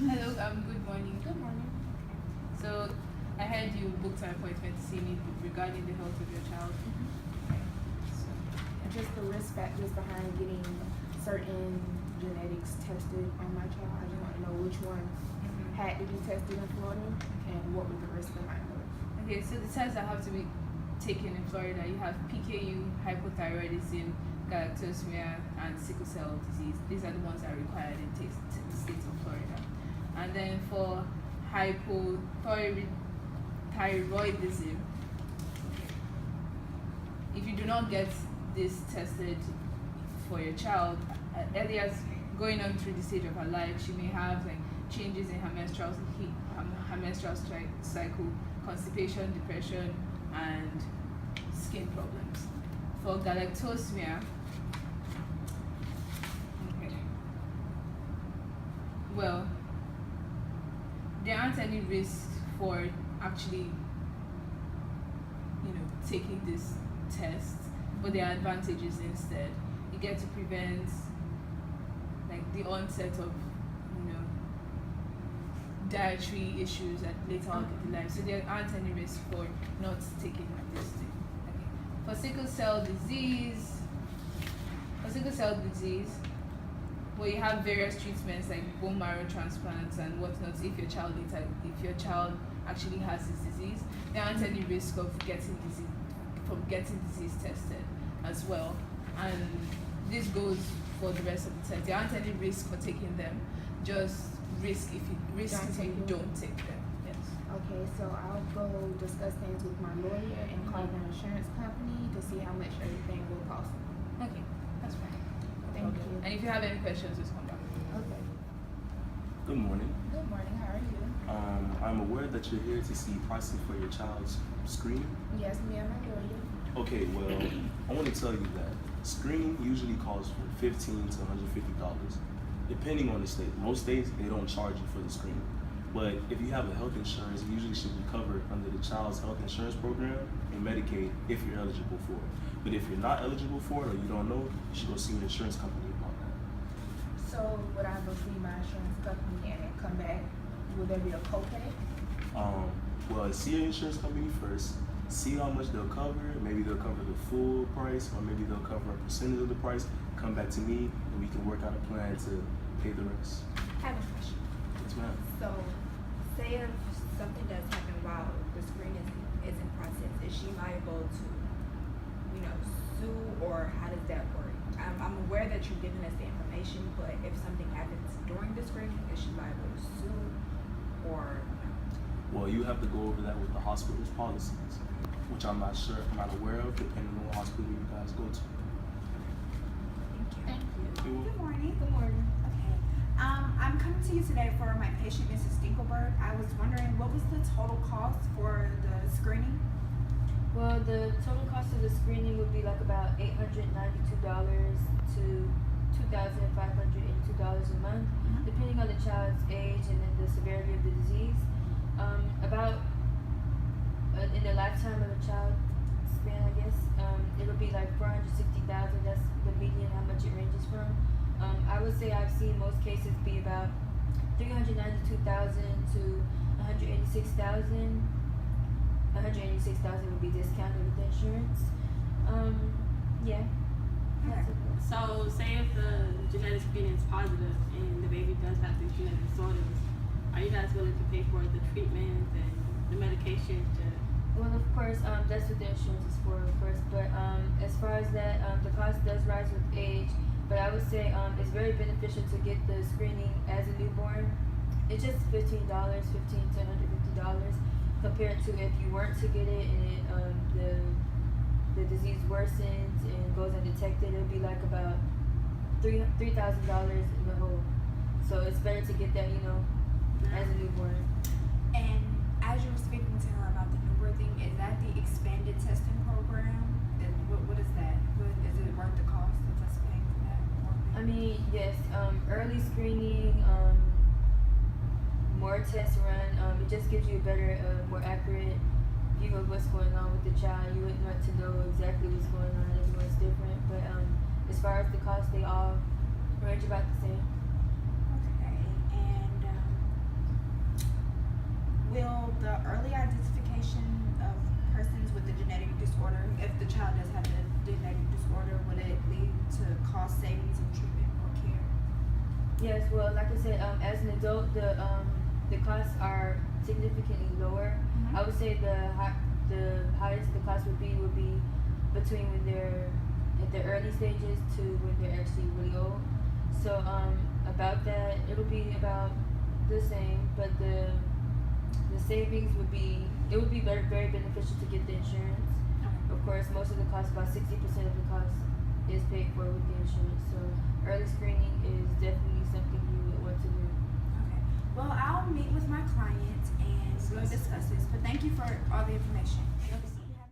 Hello, good morning. Good morning. So, I heard you booked an appointment to see me regarding the health of your child. Okay. So, Just the risk factors behind getting certain genetics tested on my child. I just want to know which one had to be tested in Florida and what was the risk behind those. okay, so the tests that have to be taken in Florida, you have PKU, hypothyroidism, galactosemia, and sickle cell disease. These are the ones that are required in the state of Florida. And then for hypothyroidism, if you do not get this tested for your child, early as going on through the stage of her life, she may have like changes in her menstrual cycle, constipation, depression, and skin problems. For galactosemia, okay, well, there aren't any risks for actually, taking this test, but there are advantages instead. You get to prevent like the onset of, dietary issues at later on in life. So there aren't any risks for not taking this thing. Okay. For sickle cell disease, well, you have various treatments like bone marrow transplants and whatnot. If your child actually has this disease, there aren't any risk of getting disease tested as well. And this goes for the rest of the tests. There aren't any risk for taking them, just risk if you don't take them. Yes. Okay, so I'll go discuss things with my lawyer and call the insurance company to see how much everything will cost. Okay, that's fine. Thank you. And if you have any questions, just come back. Okay. Good morning. Good morning. How are you? I'm aware that you're here to see pricing for your child's screening. Yes, me and my lawyer. Okay, well, I want to tell you that screening usually costs from $15 to $150, depending on the state. Most states, they don't charge you for the screening. But if you have a health insurance, you usually should be covered under the child's health insurance program and Medicaid if you're eligible for it. But if you're not eligible for it or you don't know, you should go see your insurance company about that. So would I go see my insurance company and then come back? Will there be a copay? Well, see your insurance company first. See how much they'll cover. Maybe they'll cover the full price, or maybe they'll cover a percentage of the price. Come back to me, and we can work out a plan to pay the rest. I have a question. Yes, ma'am. So, say if something does happen while the screen is in process, is she liable to, sue, or how does that work? I'm aware that you're giving us the information, but if something happens during the screening, is she liable to sue, or? Well, you have to go over that with the hospital's policies, which I'm not aware of, depending on what hospital you guys go to. Thank you. Good morning. Good morning. Okay. I'm coming to you today for my patient, Mrs. Dinkelberg. I was wondering what was the total cost for the screening? Well, the total cost of the screening would be like about $892 to $2,582 a month, depending on the child's age and then the severity of the disease. In the lifetime of a child span, I guess, it would be like $460,000. That's the median, how much it ranges from. I would say I've seen most cases be about $392,000 to $186,000. $186,000 would be discounted with insurance. Yeah. So, say if the genetic screening is positive and the baby does have these genetic disorders, are you guys willing to pay for the treatment and the medication? Well, of course, that's what the insurance is for, of course. But as far as that, the cost does rise with age. But I would say it's very beneficial to get the screening as a newborn. It's just $15 to $150 compared to if you weren't to get it and the disease worsens and goes undetected. It would be like about $3,000 in the whole. So it's better to get that, as a newborn. And as you were speaking to her about the newborn thing, is that the expanded testing program? What is that? Is it worth the cost of us paying for that? I mean, yes, early screening, more tests run, it just gives you a better, more accurate view of what's going on with the child. You wouldn't want to know exactly what's going on. Everyone's different. But as far as the cost, they all range about the same. Okay. And disorder, if the child does have a genetic disorder, would it lead to cost savings in treatment or care? Yes, well, like I said, as an adult, the costs are significantly lower. Mhm. I would say the highest the cost would be between when they're at the early stages to when they're actually really old. So about that, it'll be about the same, but the savings would be very, very beneficial to get the insurance. Okay. Of course, most of the cost, about 60% of the cost, is paid for with the insurance. So early screening is definitely something you would want to do. Okay. Well, I'll meet with my client and we'll discuss this. But thank you for all the information.